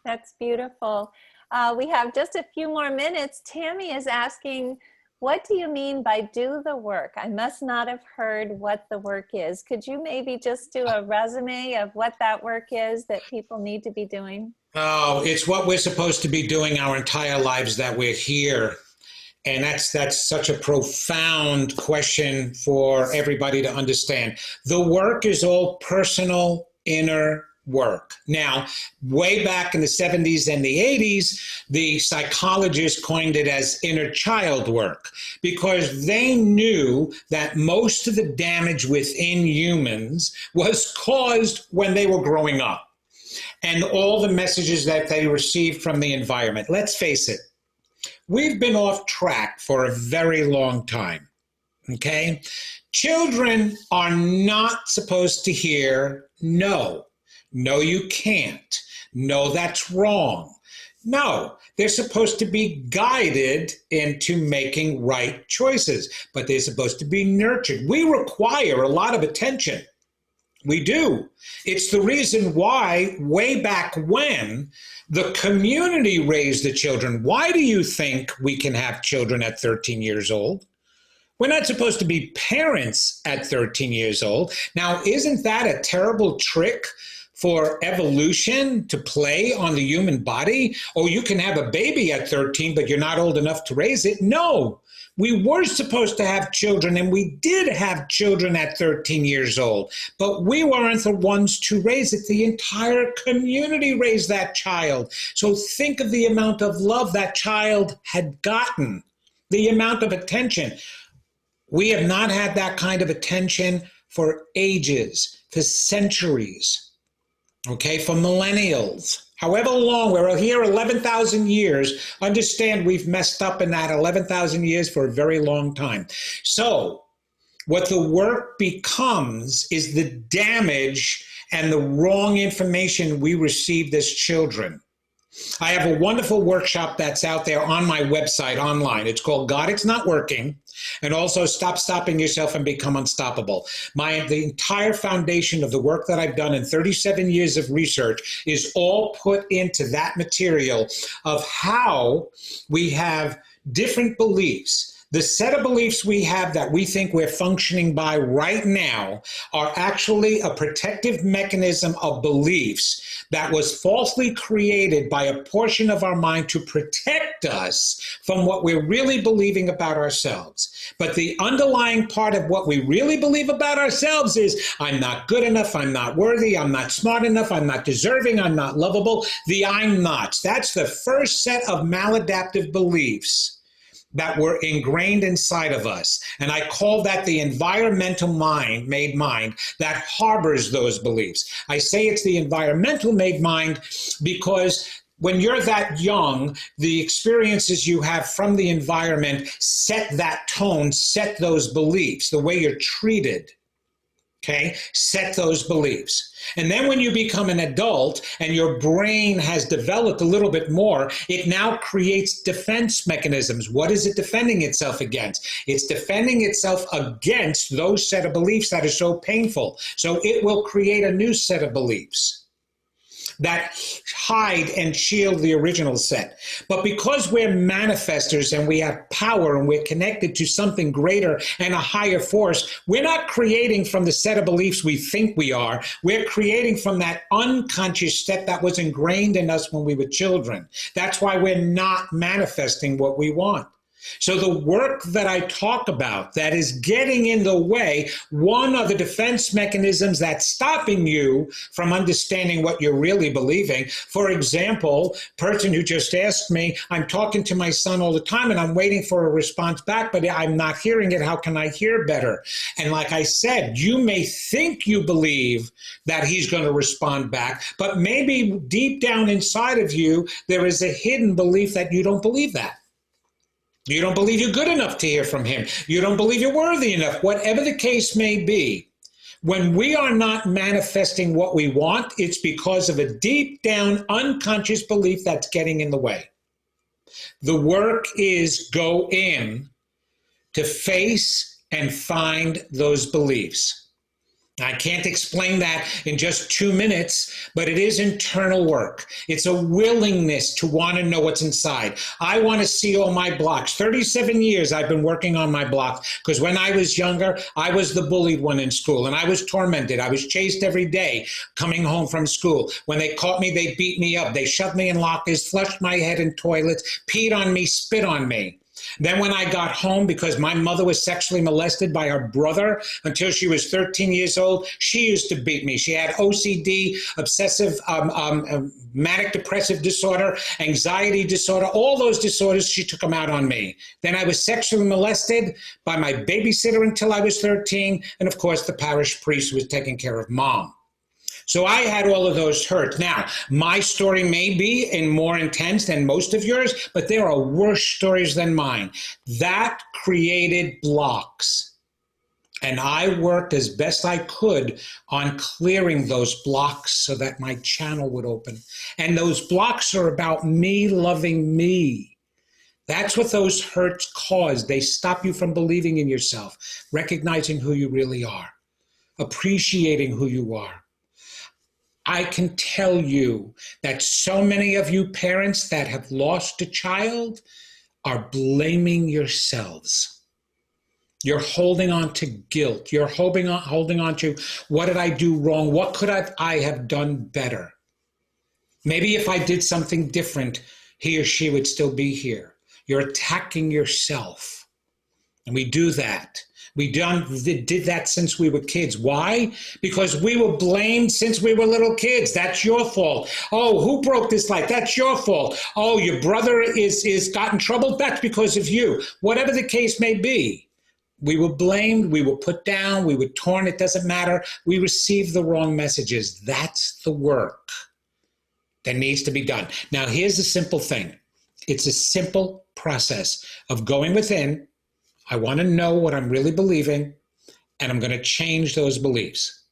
That's beautiful. We have just a few more minutes. Tammy is asking, what do you mean by do the work? I must not have heard what the work is. Could you maybe just do a resume of what that work is that people need to be doing? Oh, it's what we're supposed to be doing our entire lives that we're here. And that's such a profound question for everybody to understand. The work is all personal, inner work. Now, way back in the 70s and the 80s, the psychologists coined it as inner child work because they knew that most of the damage within humans was caused when they were growing up and all the messages that they received from the environment. Let's face it, we've been off track for a very long time, okay? Children are not supposed to hear no. No, you can't. No, that's wrong. No, they're supposed to be guided into making right choices, but they're supposed to be nurtured. We require a lot of attention. We do. It's the reason why way back when the community raised the children. Why do you think we can have children at 13 years old? We're not supposed to be parents at 13 years old. Now, isn't that a terrible trick for evolution to play on the human body? Oh, you can have a baby at 13, but you're not old enough to raise it. No, we were supposed to have children, and we did have children at 13 years old, but we weren't the ones to raise it. The entire community raised that child. So think of the amount of love that child had gotten, the amount of attention. We have not had that kind of attention for ages, for centuries. Okay, for millennials, however long, we're here 11,000 years. Understand we've messed up in that 11,000 years for a very long time. So what the work becomes is the damage and the wrong information we received as children. I have a wonderful workshop that's out there on my website online. It's called God, It's Not Working, and also Stop Stopping Yourself and Become Unstoppable. The entire foundation of the work that I've done in 37 years of research is all put into that material of how we have different beliefs. The set of beliefs we have that we think we're functioning by right now are actually a protective mechanism of beliefs that was falsely created by a portion of our mind to protect us from what we're really believing about ourselves. But the underlying part of what we really believe about ourselves is, I'm not good enough, I'm not worthy, I'm not smart enough, I'm not deserving, I'm not lovable. The I'm nots. That's the first set of maladaptive beliefs that were ingrained inside of us. And I call that the environmental made mind that harbors those beliefs. I say it's the environmental made mind because when you're that young, the experiences you have from the environment set that tone, set those beliefs, the way you're treated. Okay, set those beliefs. And then when you become an adult and your brain has developed a little bit more, it now creates defense mechanisms. What is it defending itself against? It's defending itself against those set of beliefs that are so painful. So it will create a new set of beliefs that hide and shield the original set. But because we're manifestors and we have power and we're connected to something greater and a higher force, we're not creating from the set of beliefs we think we are. We're creating from that unconscious set that was ingrained in us when we were children. That's why we're not manifesting what we want. So the work that I talk about that is getting in the way, one of the defense mechanisms that's stopping you from understanding what you're really believing. For example, person who just asked me, I'm talking to my son all the time and I'm waiting for a response back, but I'm not hearing it. How can I hear better? And like I said, you may think you believe that he's going to respond back, but maybe deep down inside of you, there is a hidden belief that you don't believe that. You don't believe you're good enough to hear from him. You don't believe you're worthy enough. Whatever the case may be, when we are not manifesting what we want, it's because of a deep down unconscious belief that's getting in the way. The work is go in to face and find those beliefs. I can't explain that in just 2 minutes, but it is internal work. It's a willingness to want to know what's inside. I want to see all my blocks. 37 years I've been working on my blocks because when I was younger, I was the bullied one in school and I was tormented. I was chased every day coming home from school. When they caught me, they beat me up. They shoved me in lockers, flushed my head in toilets, peed on me, spit on me. Then when I got home, because my mother was sexually molested by her brother until she was 13 years old, she used to beat me. She had OCD, obsessive manic depressive disorder, anxiety disorder, all those disorders, she took them out on me. Then I was sexually molested by my babysitter until I was 13. And of course, the parish priest was taking care of mom. So I had all of those hurts. Now, my story may be more intense than most of yours, but there are worse stories than mine. That created blocks. And I worked as best I could on clearing those blocks so that my channel would open. And those blocks are about me loving me. That's what those hurts cause. They stop you from believing in yourself, recognizing who you really are, appreciating who you are. I can tell you that so many of you parents that have lost a child are blaming yourselves. You're holding on to guilt. You're holding on to, what did I do wrong? What could I have done better? Maybe if I did something different, he or she would still be here. You're attacking yourself. And we do that. We did that since we were kids. Why? Because we were blamed since we were little kids. That's your fault. Oh, who broke this light? That's your fault. Oh, your brother is got in trouble. That's because of you. Whatever the case may be, we were blamed. We were put down. We were torn. It doesn't matter. We received the wrong messages. That's the work that needs to be done. Now, here's the simple thing. It's a simple process of going within. I want to know what I'm really believing, and I'm going to change those beliefs.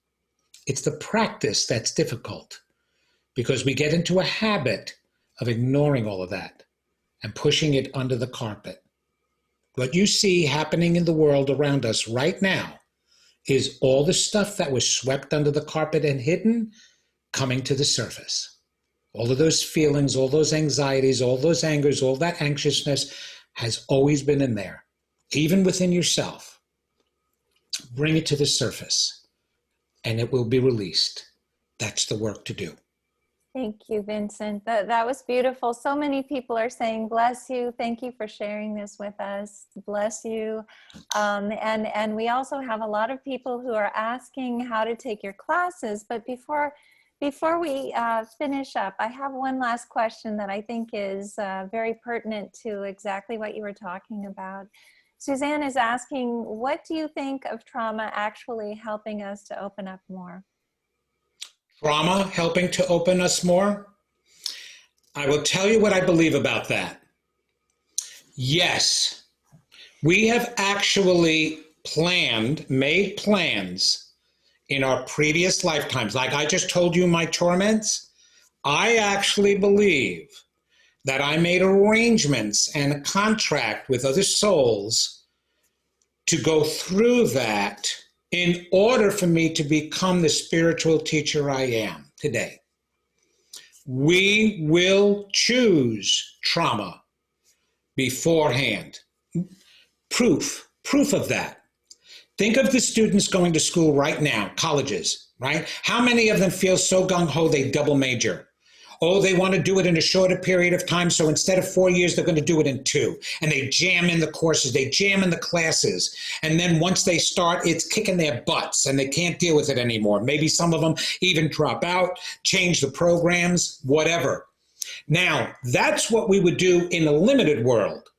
It's the practice that's difficult because we get into a habit of ignoring all of that and pushing it under the carpet. What you see happening in the world around us right now is all the stuff that was swept under the carpet and hidden coming to the surface. All of those feelings, all those anxieties, all those angers, all that anxiousness has always been in there. Even within yourself, bring it to the surface and it will be released. That's the work to do. Thank you, Vincent. That was beautiful. So many people are saying, bless you. Thank you for sharing this with us. Bless you. And we also have a lot of people who are asking how to take your classes. But before Before we finish up, I have one last question that I think is very pertinent to exactly what you were talking about. Suzanne is asking, what do you think of trauma actually helping us to open up more? Trauma helping to open us more? I will tell you what I believe about that. Yes, we have actually made plans in our previous lifetimes. Like I just told you my torments, I actually believe that I made arrangements and a contract with other souls to go through that in order for me to become the spiritual teacher I am today. We will choose trauma beforehand. Proof of that. Think of the students going to school right now, colleges, right? How many of them feel so gung-ho they double major? Oh, they want to do it in a shorter period of time, so instead of 4 years, they're going to do it in 2. And they jam in the courses, they jam in the classes. And then once they start, it's kicking their butts, and they can't deal with it anymore. Maybe some of them even drop out, change the programs, whatever. Now, that's what we would do in a limited world.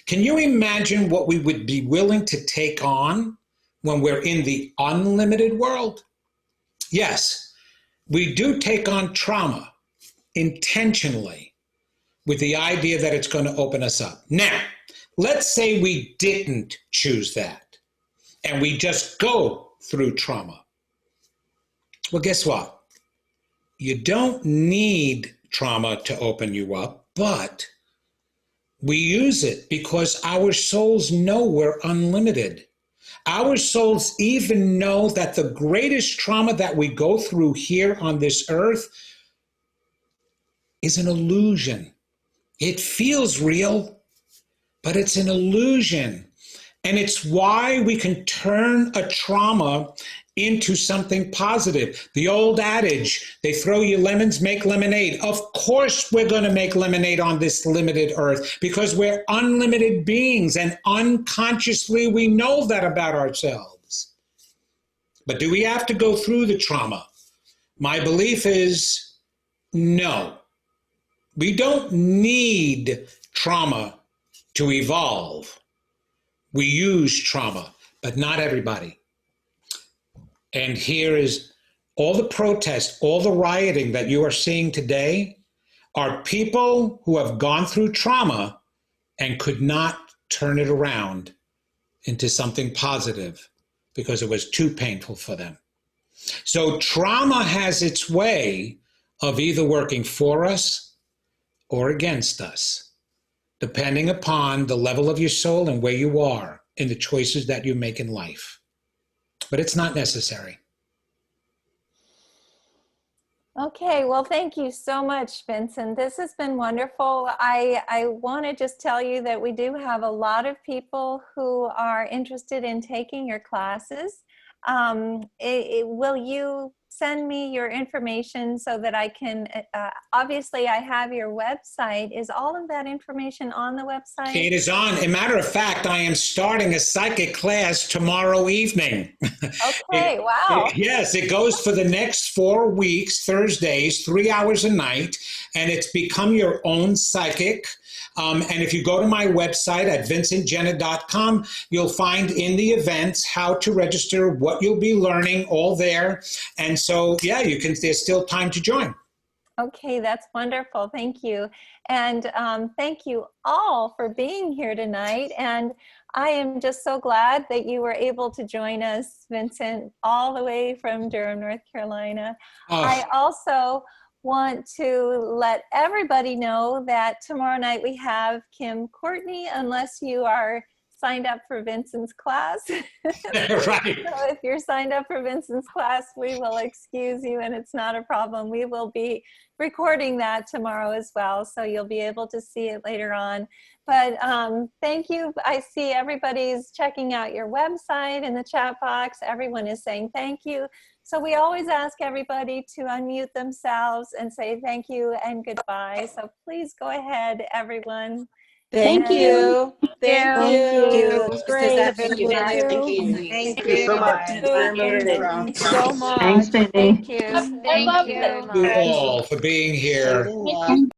Can you imagine what we would be willing to take on when we're in the unlimited world? Yes, we do take on trauma intentionally with the idea that it's going to open us up. Now, let's say we didn't choose that and we just go through trauma. Well, guess what? You don't need trauma to open you up, but we use it because our souls know we're unlimited. Our souls even know that the greatest trauma that we go through here on this earth is an illusion. It feels real, but it's an illusion. And it's why we can turn a trauma into something positive. The old adage, they throw you lemons, make lemonade. Of course we're going to make lemonade on this limited earth because we're unlimited beings and unconsciously we know that about ourselves. But do we have to go through the trauma? My belief is no. We don't need trauma to evolve. We use trauma, but not everybody. And here is all the protests, all the rioting that you are seeing today are people who have gone through trauma and could not turn it around into something positive because it was too painful for them. So trauma has its way of either working for us or against us, depending upon the level of your soul and where you are in the choices that you make in life. But it's not necessary. Okay, well, thank you so much, Vincent. This has been wonderful. I want to just tell you that we do have a lot of people who are interested in taking your classes. Will you send me your information so that I can, obviously I have your website. Is all of that information on the website? It is on. As a matter of fact, I am starting a psychic class tomorrow evening. Okay, wow. Yes, it goes for the next 4 weeks, Thursdays, 3 hours a night, and it's Become Your Own Psychic. And if you go to my website at vincentgenna.com, you'll find in the events how to register, what you'll be learning, all there. And so, yeah, there's still time to join. Okay, that's wonderful. Thank you. And thank you all for being here tonight. And I am just so glad that you were able to join us, Vincent, all the way from Durham, North Carolina. I also want to let everybody know that tomorrow night we have Kim Courtney, unless you are signed up for Vincent's class. Right. So if you're signed up for Vincent's class, we will excuse you and it's not a problem. We will be recording that tomorrow as well, so you'll be able to see it later on. But thank you. I see everybody's checking out your website in the chat box. Everyone is saying thank you. So we always ask everybody to unmute themselves and say thank you and goodbye. So please go ahead, everyone, Thank you. Thank It was Just great. as Thank you. Thank you. Thank you so much. Very motivating. Thanks so much. Thanks, Mindy. you. I Thank love you it. very You much. all for being here.